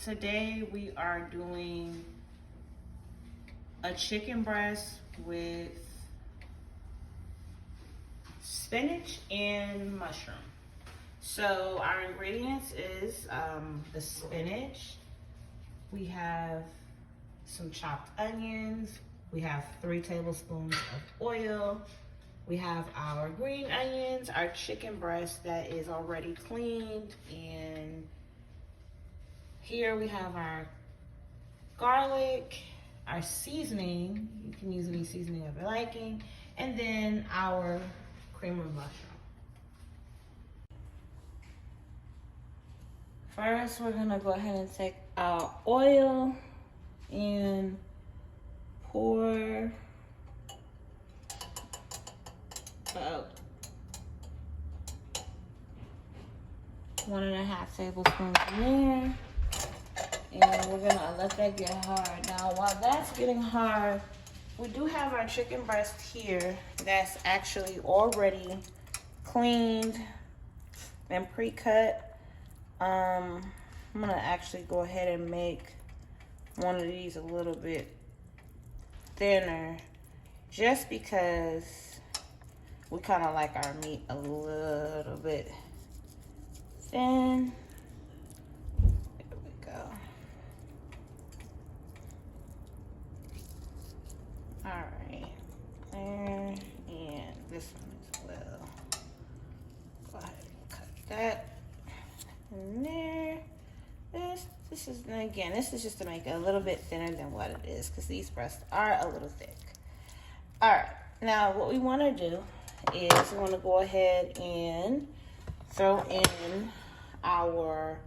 Today we are doing a chicken breast with spinach and mushroom. So our ingredients is the spinach. We have some chopped onions. We have 3 tablespoons of oil. We have our green onions, our chicken breast that is already cleaned, and here we have our garlic, our seasoning. You can use any seasoning of your liking, and then our cream of mushroom. First, we're gonna go ahead and take our oil and pour about 1.5 tablespoons in there. And we're gonna let that get hard. Now, while that's getting hard, we do have our chicken breast here that's actually already cleaned and pre-cut. I'm gonna actually go ahead and make one of these a little bit thinner, just because we kind of like our meat a little bit thin. There we go. All right, there, and this one as well. Go ahead and cut that in there. This is, again, this is just to make it a little bit thinner than what it is, because these breasts are a little thick. All right, now what we want to do is we want to go ahead and throw in our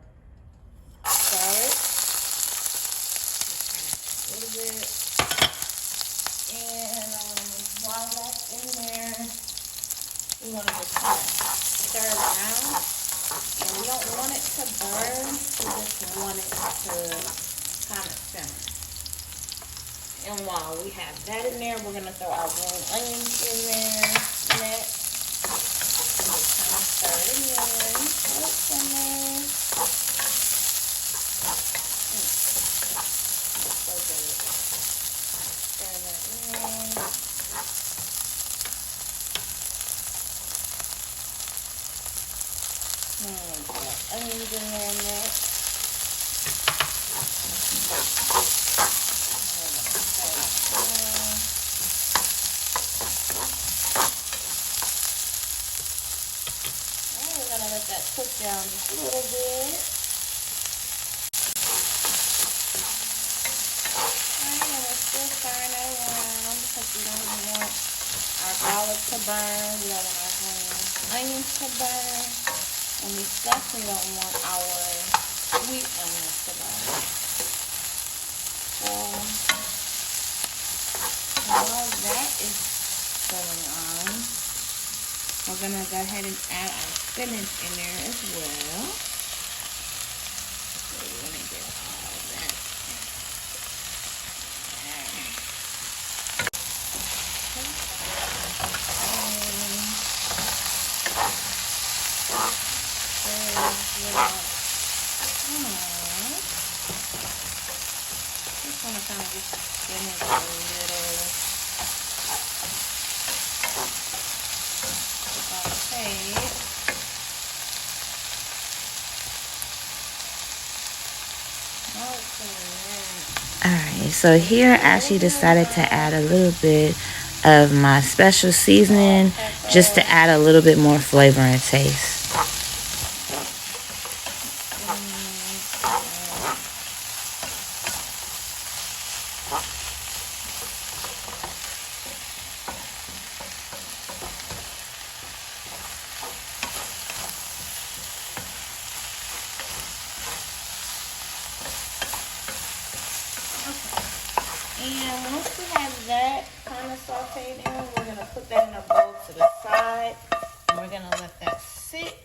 garlic a little bit, and while that's in there, we want to just kind of stir it around, and we don't want it to burn, we just want it to kind of simmer. And while we have that in there, we're going to throw our green onions in there next. And just kind of stir it in. So good. Stir that in. And put our onions in there next. Let that cook down just a little bit. Alright, and we're still stirring it around because we don't want our garlic to burn, we don't want our green onions to burn, and we definitely don't want our sweet onions to burn. So, while that is going on, we're going to go ahead and add our spinach in there as well. So let me get all of that. Just want to kind of just spin it a little. Alright, so here I actually decided to add a little bit of my special seasoning just to add a little bit more flavor and taste. And once we have that kind of sauteed in, we're going to put that in a bowl to the side. And we're going to let that sit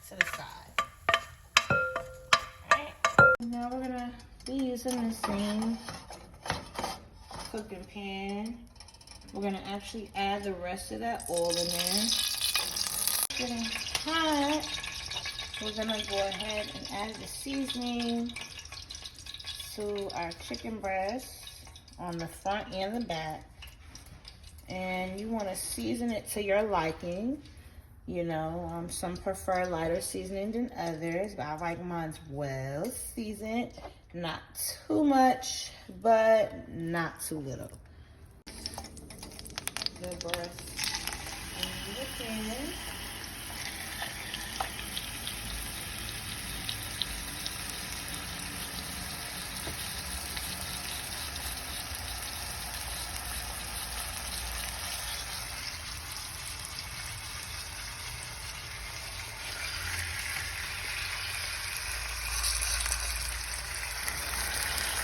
to the side. Alright. Now we're going to be using the same cooking pan. We're going to actually add the rest of that oil in there. Getting hot. We're gonna go ahead and add the seasoning to our chicken breast on the front and the back. And you want to season it to your liking. You know, some prefer lighter seasoning than others, but I like mine well seasoned. Not too much, but not too little. The breast in the pan.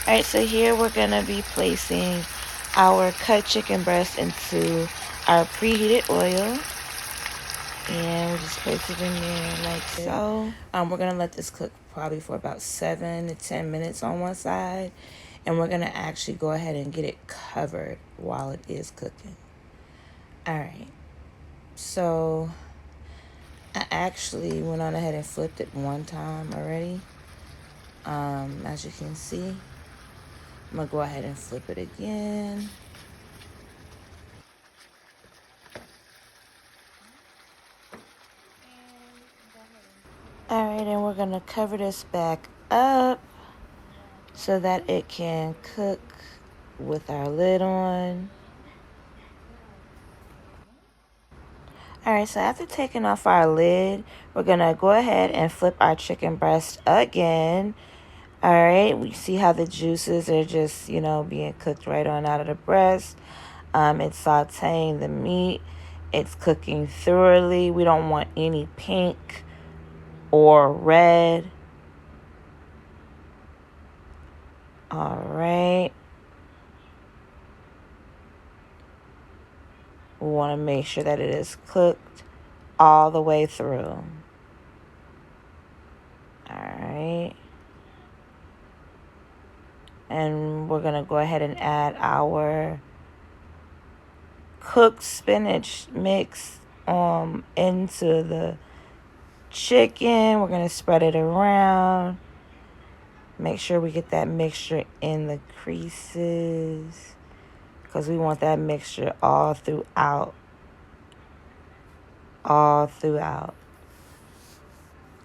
Alright, so here we're going to be placing our cut chicken breast into our preheated oil. And we'll just place it in there like so. We're going to let this cook probably for about 7 to 10 minutes on one side. And we're going to actually go ahead and get it covered while it is cooking. Alright, so I actually went on ahead and flipped it one time already. As you can see. I'm going to go ahead and flip it again. Alright, and we're going to cover this back up so that it can cook with our lid on. Alright, so after taking off our lid, we're going to go ahead and flip our chicken breast again. Alright, we see how the juices are just, you know, being cooked right on out of the breast. It's sauteing the meat. It's cooking thoroughly. We don't want any pink or red. Alright. We want to make sure that it is cooked all the way through. Alright. And we're going to go ahead and add our cooked spinach mix into the chicken. We're going to spread it around. Make sure we get that mixture in the creases, because we want that mixture all throughout. All throughout.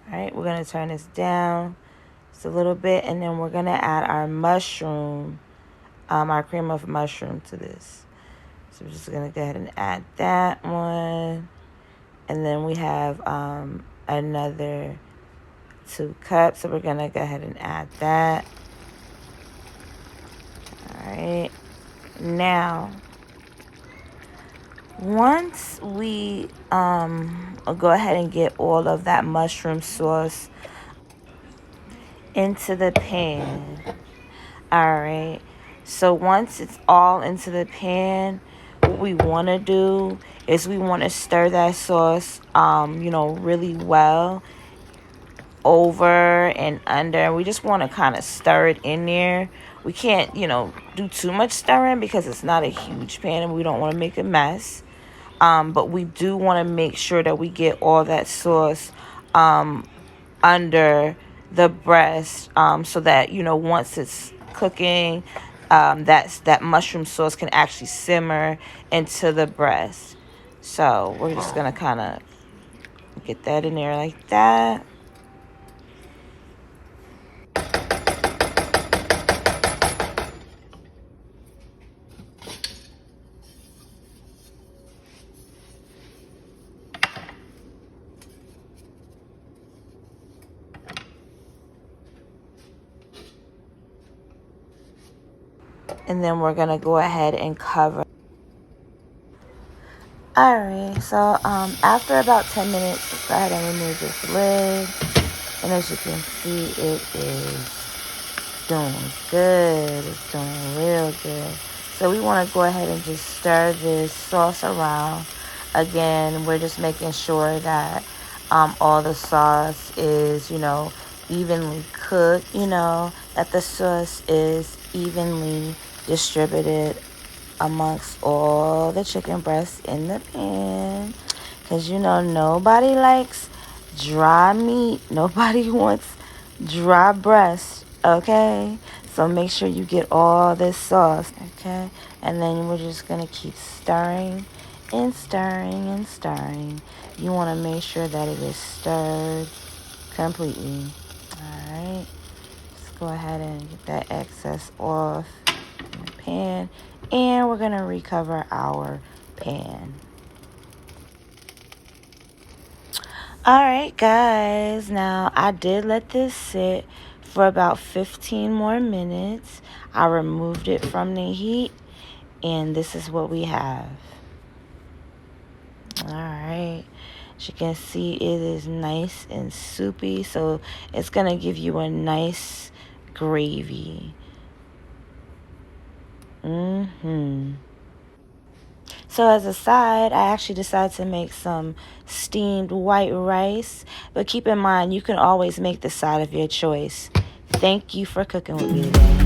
Alright, we're going to turn this down just a little bit, and then we're going to add our mushroom, our cream of mushroom to this. So we're just going to go ahead and add that one. And then we have another 2 cups, so we're going to go ahead and add that. Alright. Now, once we go ahead and get all of that mushroom sauce into the pan. Alright. So once it's all into the pan, what we want to do is we want to stir that sauce, you know, really well over and under. We just want to kind of stir it in there. We can't, you know, do too much stirring because it's not a huge pan and we don't want to make a mess. But we do want to make sure that we get all that sauce under the breast, so that, you know, once it's cooking, that mushroom sauce can actually simmer into the breast. So we're just going to kind of get that in there like that. And then we're going to go ahead and cover. Alright, so after about 10 minutes, let's go ahead and remove this lid. And as you can see, it is doing good. It's doing real good. So we want to go ahead and just stir this sauce around. Again, we're just making sure that all the sauce is, you know, evenly cooked, you know, that the sauce is evenly distributed amongst all the chicken breasts in the pan, because, you know, nobody likes dry meat. Nobody wants dry breast, okay? So make sure you get all this sauce, okay? And then we're just gonna keep stirring and stirring and stirring. You wanna make sure that it is stirred completely. All right, let's go ahead and get that excess off in the pan, and we're gonna recover our pan. All right, guys, now I did let this sit for about 15 more minutes. I removed it from the heat, and this is what we have. All right, as you can see, it is nice and soupy, so it's gonna give you a nice gravy. So as a side, I actually decided to make some steamed white rice. But keep in mind, you can always make the side of your choice. Thank you for cooking with me today.